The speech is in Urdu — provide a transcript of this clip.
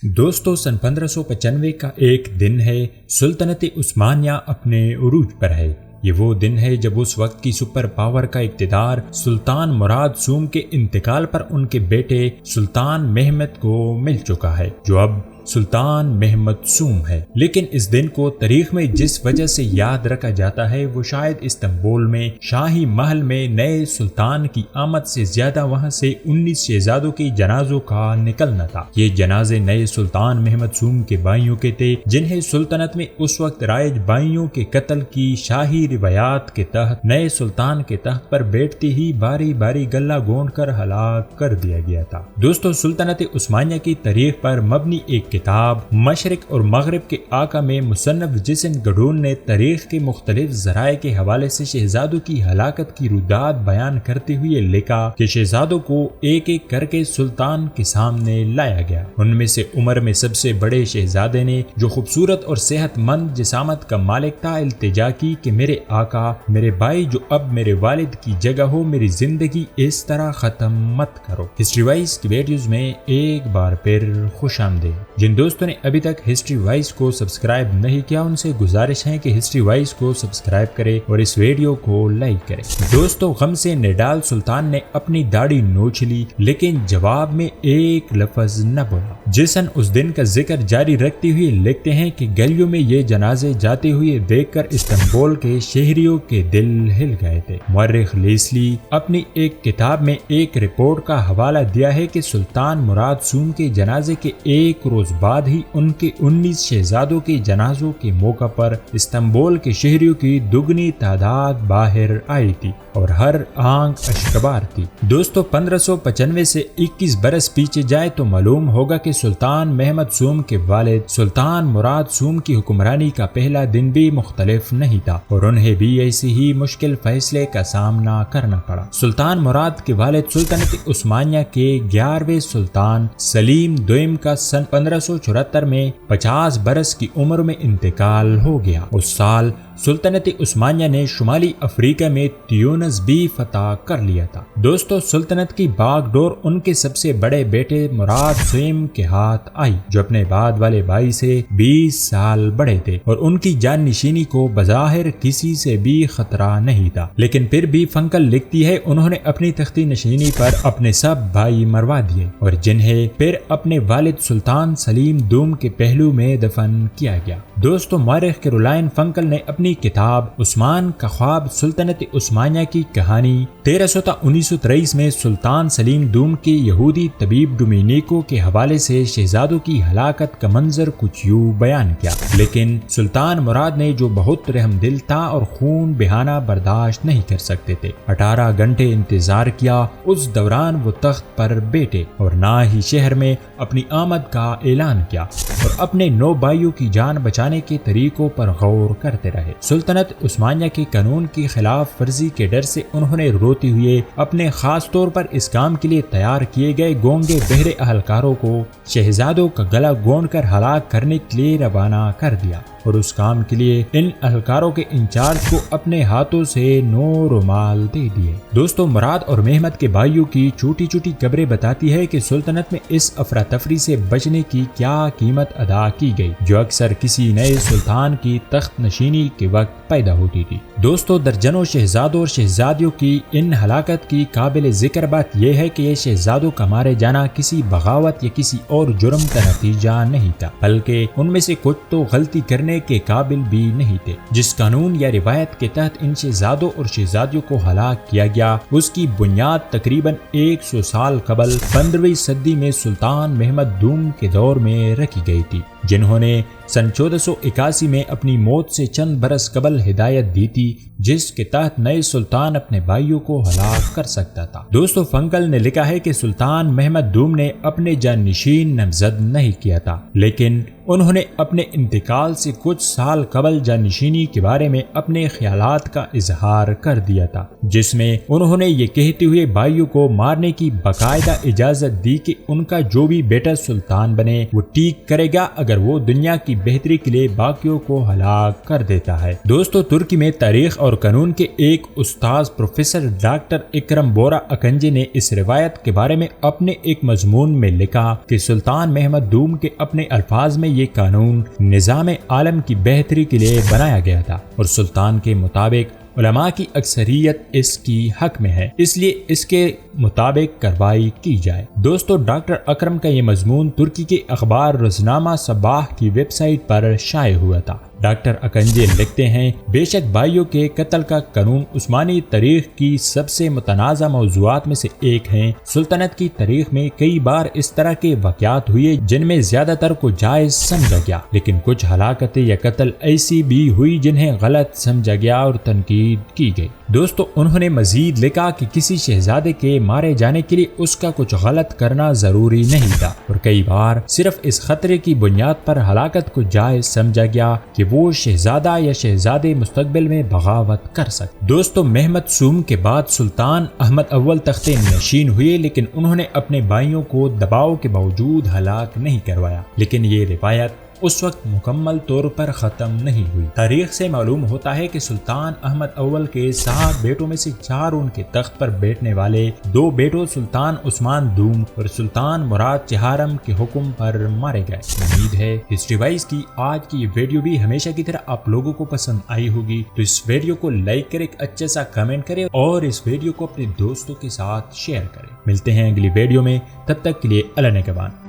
دوستو سن 1595 کا ایک دن ہے، سلطنت عثمانیہ اپنے عروج پر ہے۔ یہ وہ دن ہے جب اس وقت کی سپر پاور کا اقتدار سلطان مراد سوم کے انتقال پر ان کے بیٹے سلطان مہمت کو مل چکا ہے، جو اب سلطان محمد سوم ہے۔ لیکن اس دن کو تاریخ میں جس وجہ سے یاد رکھا جاتا ہے وہ شاید استنبول میں شاہی محل میں نئے سلطان کی آمد سے زیادہ وہاں سے 19 شہزادوں کے جنازوں کا نکلنا تھا۔ یہ جنازے نئے سلطان محمد سوم کے بھائیوں کے تھے، جنہیں سلطنت میں اس وقت رائج بھائیوں کے قتل کی شاہی روایات کے تحت نئے سلطان کے تخت پر بیٹھتے ہی باری باری گلہ گونڈ کر ہلاک کر دیا گیا تھا۔ دوستو سلطنت عثمانیہ کی تاریخ پر مبنی ایک کتاب مشرق اور مغرب کے آقا میں مصنف جسن گڈون نے تاریخ کے مختلف ذرائع کے حوالے سے شہزادوں کی ہلاکت کی رودات بیان کرتے ہوئے لکھا کہ شہزادوں کو ایک ایک کر کے سلطان کے سامنے لایا گیا۔ ان میں سے عمر میں سب سے بڑے شہزادے نے، جو خوبصورت اور صحت مند جسامت کا مالک تھا، التجا کی کہ میرے آقا، میرے بھائی جو اب میرے والد کی جگہ ہو، میری زندگی اس طرح ختم مت کرو۔ ہسٹری وائز کی ویڈیوز میں ایک بار پھر خوش آمدید۔ جن دوستوں نے ابھی تک ہسٹری وائز کو سبسکرائب نہیں کیا، ان سے گزارش ہے کہ ہسٹری وائز کو سبسکرائب کرے اور اس ویڈیو کو لائک کرے۔ دوستو غم سے نڈال سلطان نے اپنی داڑھی نوچ لی، لیکن جواب میں ایک لفظ نہ بولا۔ جسن اس دن کا ذکر جاری رکھتے ہوئے لکھتے ہیں کہ گلیوں میں یہ جنازے جاتے ہوئے دیکھ کر استنبول کے شہریوں کے دل ہل گئے تھے۔ مورخ لیسلی اپنی ایک کتاب میں ایک رپورٹ کا حوالہ دیا ہے کہ سلطان مراد سوم کے جنازے کے ایک روز بعد ہی ان کے 19 شہزادوں کے جنازوں کے موقع پر استنبول کے شہریوں کی دگنی تعداد باہر آئی تھی اور ہر آنکھ اشکبار تھی۔ دوستو 1595 سے 21 برس پیچھے جائے تو معلوم ہوگا کہ سلطان محمد سوم کے والد سلطان مراد سوم کی حکمرانی کا پہلا دن بھی مختلف نہیں تھا اور انہیں بھی ایسی ہی مشکل فیصلے کا سامنا کرنا پڑا۔ سلطان مراد کے والد سلطنت عثمانیہ کے 11ویں سلطان سلیم دوئم کا سن 1574 میں 50 برس کی عمر میں انتقال ہو گیا۔ اس سال سلطنت عثمانیہ نے شمالی افریقہ میں تیونس بھی فتح کر لیا تھا۔ دوستو سلطنت کی باغ ڈور ان کے سب سے بڑے بیٹے مراد سوم کے ہاتھ آئی، جو اپنے بعد والے بھائی سے 20 سال بڑے تھے اور ان کی جان نشینی کو بظاہر کسی سے بھی خطرہ نہیں تھا۔ لیکن پھر بھی فنکل لکھتی ہے انہوں نے اپنی تختی نشینی پر اپنے سب بھائی مروا دیے اور جنہیں پھر اپنے والد سلطان سلیم دوم کے پہلو میں دفن کیا گیا۔ دوستو مورخ کیرولائن فنکل نے اپنی کتاب عثمان کا خواب سلطنت عثمانیہ کی کہانی 1300 تا 1923 میں سلطان سلیم دوم کے یہودی طبیب ڈومینیکو کے حوالے سے شہزادوں کی ہلاکت کا منظر کچھ یوں بیان کیا۔ لیکن سلطان مراد نے، جو بہت رحم دل تھا اور خون بہانا برداشت نہیں کر سکتے تھے، 18 گھنٹے انتظار کیا۔ اس دوران وہ تخت پر بیٹھے اور نہ ہی شہر میں اپنی آمد کا اعلان کیا اور اپنے 9 بھائیوں کی جان بچانے کے طریقوں پر غور کرتے رہے۔ سلطنت عثمانیہ کے قانون کی خلاف ورزی کے ڈر سے انہوں نے روتے ہوئے اپنے خاص طور پر اس کام کے لیے تیار کیے گئے گونگے بہرے اہلکاروں کو شہزادوں کا گلا گونڈ کر ہلاک کرنے کے لیے روانہ کر دیا اور اس کام کے لیے ان اہلکاروں کے انچارج کو اپنے ہاتھوں سے 9 رومال دے دیے۔ دوستو مراد اور محمد کے بھائیوں کی چھوٹی چھوٹی خبریں بتاتی ہے کہ سلطنت میں اس افراتفری سے بچنے کی کیا قیمت ادا کی گئی، جو اکثر کسی نئے سلطان کی تخت نشینی کے وقت پیدا ہوتی تھی۔ دوستو درجنوں شہزادوں اور شہزادیوں کی ان ہلاکت کی قابل ذکر بات یہ ہے کہ یہ شہزادوں کا مارے جانا کسی بغاوت یا کسی اور جرم کا نتیجہ نہیں تھا، بلکہ ان میں سے کچھ تو غلطی کرنے کے قابل بھی نہیں تھے۔ جس قانون یا روایت کے تحت ان شہزادوں اور شہزادیوں کو ہلاک کیا گیا، اس کی بنیاد تقریباً 100 سال قبل 15ویں صدی میں سلطان محمد دوم کے دور میں رکھی گئی تھی، جنہوں نے سن 1481 میں اپنی موت سے چند برس قبل ہدایت دی تھی، جس کے تحت نئے سلطان اپنے بھائیوں کو ہلاک کر سکتا تھا۔ دوستو فنکل نے لکھا ہے کہ سلطان محمد دوم نے اپنے جانشین نامزد نہیں کیا تھا، لیکن انہوں نے اپنے انتقال سے کچھ سال قبل جانشینی کے بارے میں اپنے خیالات کا اظہار کر دیا تھا، جس میں انہوں نے یہ کہتے ہوئے بھائیوں کو مارنے کی باقاعدہ اجازت دی کہ ان کا جو بھی بیٹا سلطان بنے وہ ٹھیک کرے گا اگر وہ دنیا کی بہتری کے لیے باقیوں کو ہلاک کر دیتا ہے۔ دوستو، ترکی میں تاریخ اور قانون کے ایک استاذ پروفیسر ڈاکٹر اکرم بورا اکنجی نے اس روایت کے بارے میں اپنے ایک مضمون میں لکھا کہ سلطان محمد دوم کے اپنے الفاظ میں یہ قانون نظام عالم کی بہتری کے لیے بنایا گیا تھا اور سلطان کے مطابق علماء کی اکثریت اس کی حق میں ہے، اس لیے اس کے مطابق کارروائی کی جائے۔ دوستو، ڈاکٹر اکرم کا یہ مضمون ترکی کے اخبار روزنامہ صباح کی ویب سائٹ پر شائع ہوا تھا۔ ڈاکٹر اکنجی لکھتے ہیں، بے شک بھائیوں کے قتل کا قانون عثمانی تاریخ کی سب سے متنازع موضوعات میں سے ایک ہے۔ سلطنت کی تاریخ میں کئی بار اس طرح کے واقعات ہوئے جن میں زیادہ تر کو جائز سمجھا گیا، لیکن کچھ ہلاکتیں یا قتل ایسی بھی ہوئی جنہیں غلط سمجھا گیا اور تنقید کی گئی۔ دوستو، انہوں نے مزید لکھا کہ کسی شہزادے کے مارے جانے کے لیے اس کا کچھ غلط کرنا ضروری نہیں تھا اور کئی بار صرف اس خطرے کی بنیاد پر ہلاکت کو جائز سمجھا گیا کہ وہ شہزادہ یا شہزادے مستقبل میں بغاوت کر سکتے۔ دوستو، محمد سوم کے بعد سلطان احمد اول تخت نشین ہوئے، لیکن انہوں نے اپنے بھائیوں کو دباؤ کے باوجود ہلاک نہیں کروایا۔ لیکن یہ روایت اس وقت مکمل طور پر ختم نہیں ہوئی۔ تاریخ سے معلوم ہوتا ہے کہ سلطان احمد اول کے 7 بیٹوں میں سے 4 ان کے تخت پر بیٹھنے والے 2 بیٹوں سلطان عثمان دوم اور سلطان مراد چہارم کے حکم پر مارے گئے۔ امید ہے ہسٹری وائز کی آج کی یہ ویڈیو بھی ہمیشہ کی طرح آپ لوگوں کو پسند آئی ہوگی، تو اس ویڈیو کو لائک کریں، ایک اچھا سا کمنٹ کریں اور اس ویڈیو کو اپنے دوستوں کے ساتھ شیئر کریں۔ ملتے ہیں اگلی ویڈیو میں، تب تک کے لیے اللہ نگہبان۔